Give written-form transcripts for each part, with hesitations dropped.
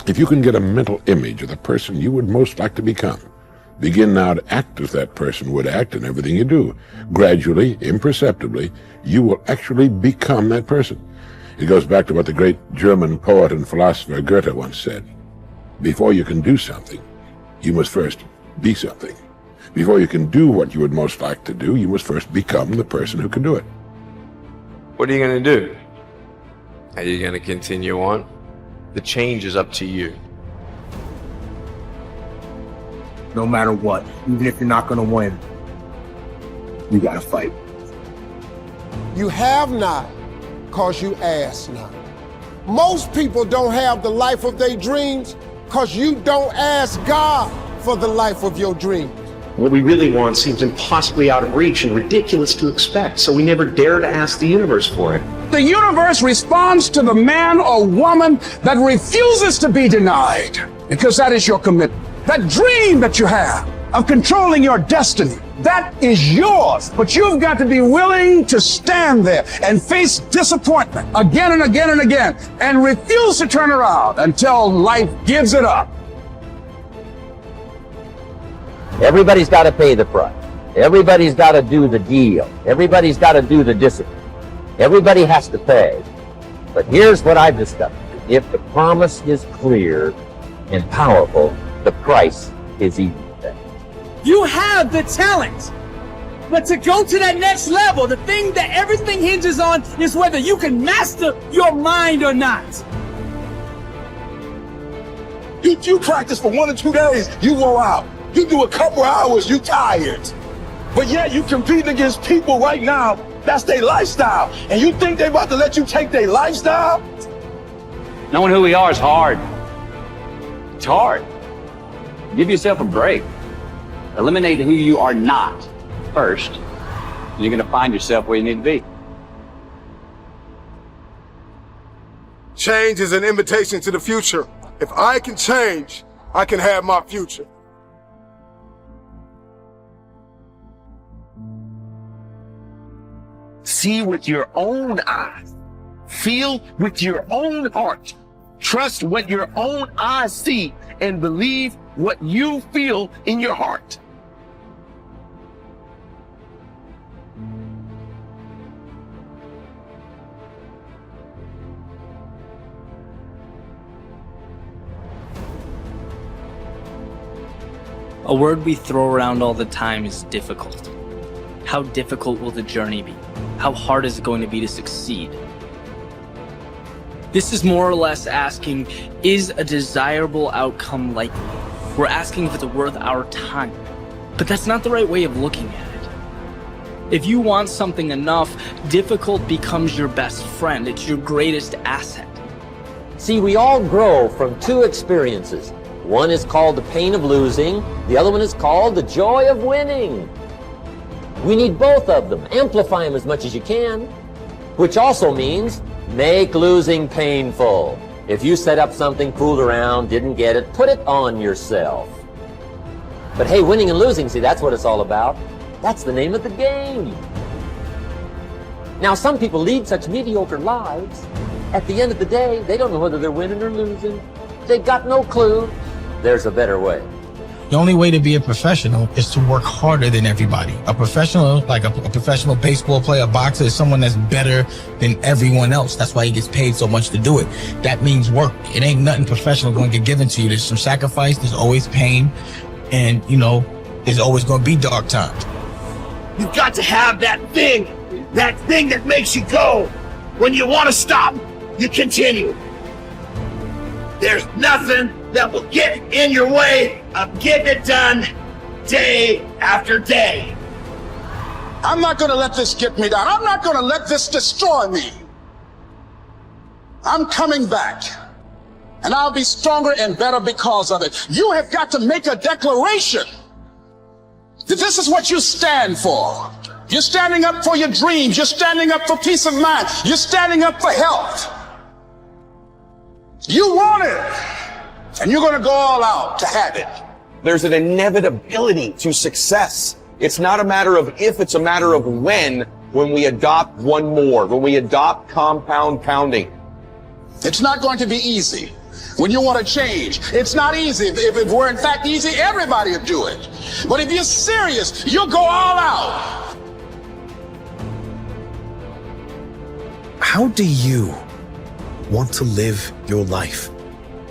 If you can get a mental image of the person you would most like to become, begin now to act as that person would act in everything you do. Gradually, imperceptibly, you will actually become that person. It goes back to what the great German poet and philosopher Goethe once said. Before you can do something, you must first be something. Before you can do what you would most like to do, you must first become the person who can do it. What are you going to do? Are you going to continue on? The change is up to you. No matter what, even if you're not going to win, you got to fight. You have not, because you ask not. Most people don't have the life of their dreams because you don't ask God for the life of your dreams. What we really want seems impossibly out of reach and ridiculous to expect, so we never dare to ask the universe for it. The universe responds to the man or woman that refuses to be denied, because that is your commitment. That dream that you have of controlling your destiny, that is yours. But you've got to be willing to stand there and face disappointment again and again and again and refuse to turn around until life gives it up. Everybody's got to pay the price. Everybody's got to do the deal. Everybody's got to do the discipline. Everybody has to pay. But here's what I've discovered. If the promise is clear and powerful, the price is easy to pay. You have the talent, but to go to that next level, the thing that everything hinges on is whether you can master your mind or not. You practice for 1 or 2 days, you wore out. You do a couple hours, you tired. But yet you competing against people right now, that's their lifestyle. And you think they about to let you take their lifestyle? Knowing who we are is hard. It's hard. Give yourself a break. Eliminate who you are not first. And you're going to find yourself where you need to be. Change is an invitation to the future. If I can change, I can have my future. See with your own eyes. Feel with your own heart. Trust what your own eyes see and believe what you feel in your heart. A word we throw around all the time is difficult. How difficult will the journey be? How hard is it going to be to succeed? This is more or less asking, is a desirable outcome likely? We're asking if it's worth our time. But that's not the right way of looking at it. If you want something enough, difficult becomes your best friend. It's your greatest asset. See, we all grow from 2 experiences. One is called the pain of losing. The other one is called the joy of winning. We need both of them. Amplify them as much as you can, which also means make losing painful. If you set up something, fooled around, didn't get it, put it on yourself. But hey, winning and losing, see, that's what it's all about. That's the name of the game. Now, some people lead such mediocre lives. At the end of the day, they don't know whether they're winning or losing. They've got no clue. There's a better way. The only way to be a professional is to work harder than everybody. A professional, like a professional baseball player, a boxer, is someone that's better than everyone else. That's why he gets paid so much to do it. That means work. It ain't nothing professional going to get given to you. There's some sacrifice, there's always pain, and, you know, there's always going to be dark times. You've got to have that thing that makes you go. When you want to stop, you continue. There's nothing that will get in your way of getting it done day after day. I'm not going to let this get me down. I'm not going to let this destroy me. I'm coming back, and I'll be stronger and better because of it. You have got to make a declaration that this is what you stand for. You're standing up for your dreams. You're standing up for peace of mind. You're standing up for health. You want it, and you're going to go all out to have it. There's an inevitability to success. It's not a matter of if, it's a matter of when we adopt one more, when we adopt compound pounding. It's not going to be easy. When you want to change, it's not easy. If it were in fact easy, everybody would do it. But if you're serious, you'll go all out. How do you want to live your life?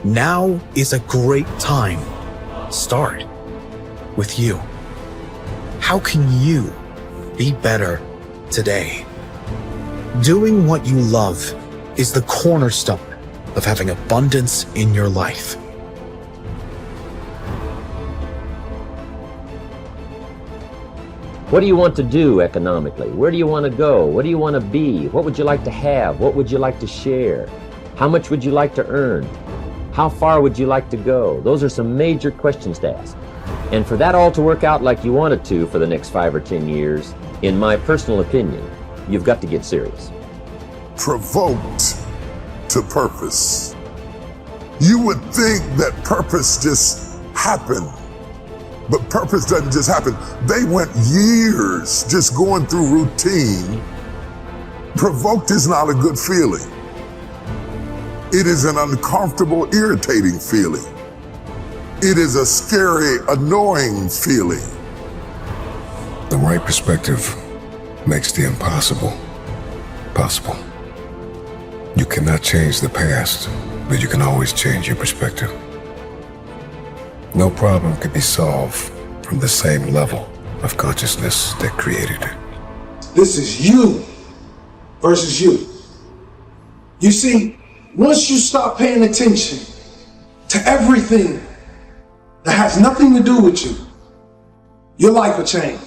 Now is a great time. Start with you. How can you be better today? Doing what you love is the cornerstone of having abundance in your life. What do you want to do economically? Where do you want to go? What do you want to be? What would you like to have? What would you like to share? How much would you like to earn? How far would you like to go? Those are some major questions to ask. And for that all to work out like you want it to for the next 5 or 10 years, in my personal opinion, you've got to get serious. Provoked to purpose. You would think that purpose just happened, but purpose doesn't just happen. They went years just going through routine. Provoked is not a good feeling. It is an uncomfortable, irritating feeling. It is a scary, annoying feeling. The right perspective makes the impossible possible. You cannot change the past, but you can always change your perspective. No problem can be solved from the same level of consciousness that created it. This is you versus you. You see, once you stop paying attention to everything that has nothing to do with you, your life will change.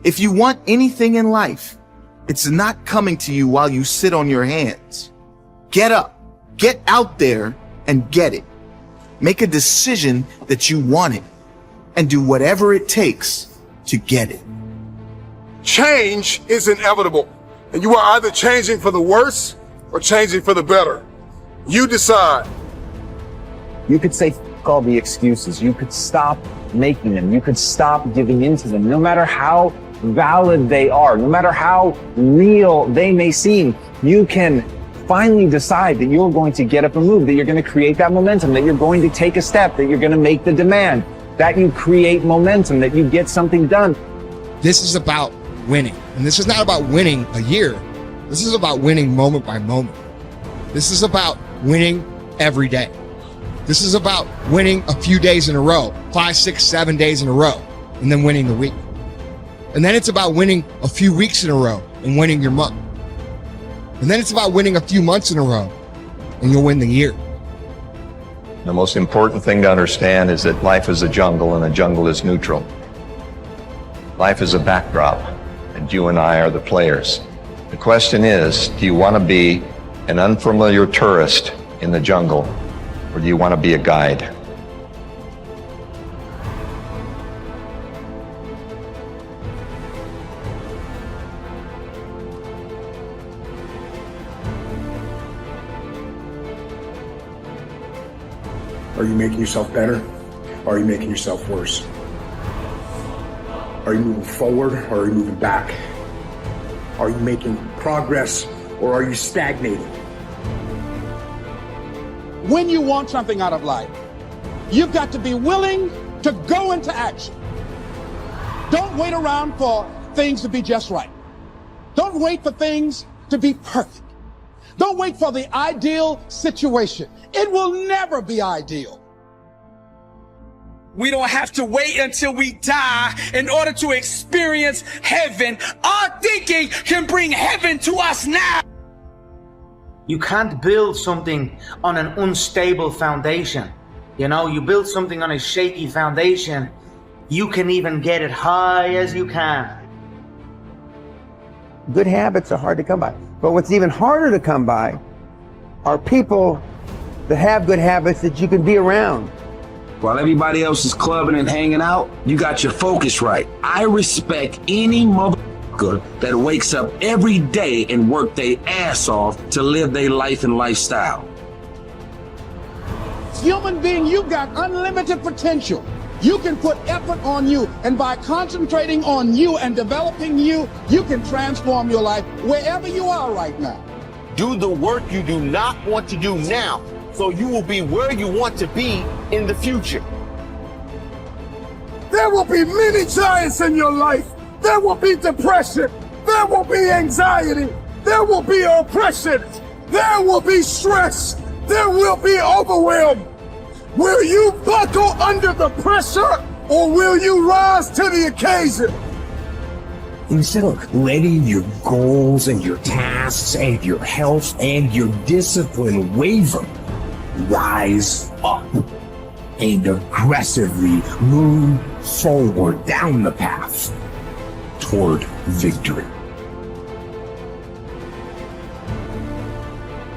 If you want anything in life, it's not coming to you while you sit on your hands. Get up, get out there, and get it. Make a decision that you want it, and do whatever it takes to get it. Change is inevitable, and you are either changing for the worse or changing for the better. You decide. You could say all the excuses. You could stop making them. You could stop giving into them. No matter how valid they are, no matter how real they may seem, you can finally decide that you're going to get up and move, that you're going to create that momentum, that you're going to take a step, that you're going to make the demand, that you create momentum, that you get something done. This is about winning. And this is not about winning a year. This is about winning moment by moment. This is about winning every day. This is about winning a few days in a row, 5, 6, 7 days in a row, and then winning the week. And then it's about winning a few weeks in a row and winning your month. And then it's about winning a few months in a row and you'll win the year. The most important thing to understand is that life is a jungle and a jungle is neutral. Life is a backdrop and you and I are the players. The question is, do you want to be an unfamiliar tourist in the jungle or do you want to be a guide? Are you making yourself better? Or are you making yourself worse? Are you moving forward or are you moving back? Are you making progress or are you stagnating? When you want something out of life, you've got to be willing to go into action. Don't wait around for things to be just right. Don't wait for things to be perfect. Don't wait for the ideal situation. It will never be ideal. We don't have to wait until we die in order to experience heaven. Our thinking can bring heaven to us now. You can't build something on an unstable foundation. You know, you build something on a shaky foundation, you can even get it high as you can. Good habits are hard to come by. But what's even harder to come by are people that have good habits that you can be around. While everybody else is clubbing and hanging out, you got your focus right. I respect any motherfucker that wakes up every day and work their ass off to live their life and lifestyle. Human being, you've got unlimited potential. You can put effort on you, and by concentrating on you and developing you, you can transform your life wherever you are right now. Do the work you do not want to do now so you will be where you want to be in the future. There will be many giants in your life. There will be depression. There will be anxiety. There will be oppression. There will be stress. There will be overwhelm. Will you buckle under the pressure, or will you rise to the occasion? Instead of letting your goals and your tasks and your health and your discipline waver, rise up and aggressively move forward down the path toward victory.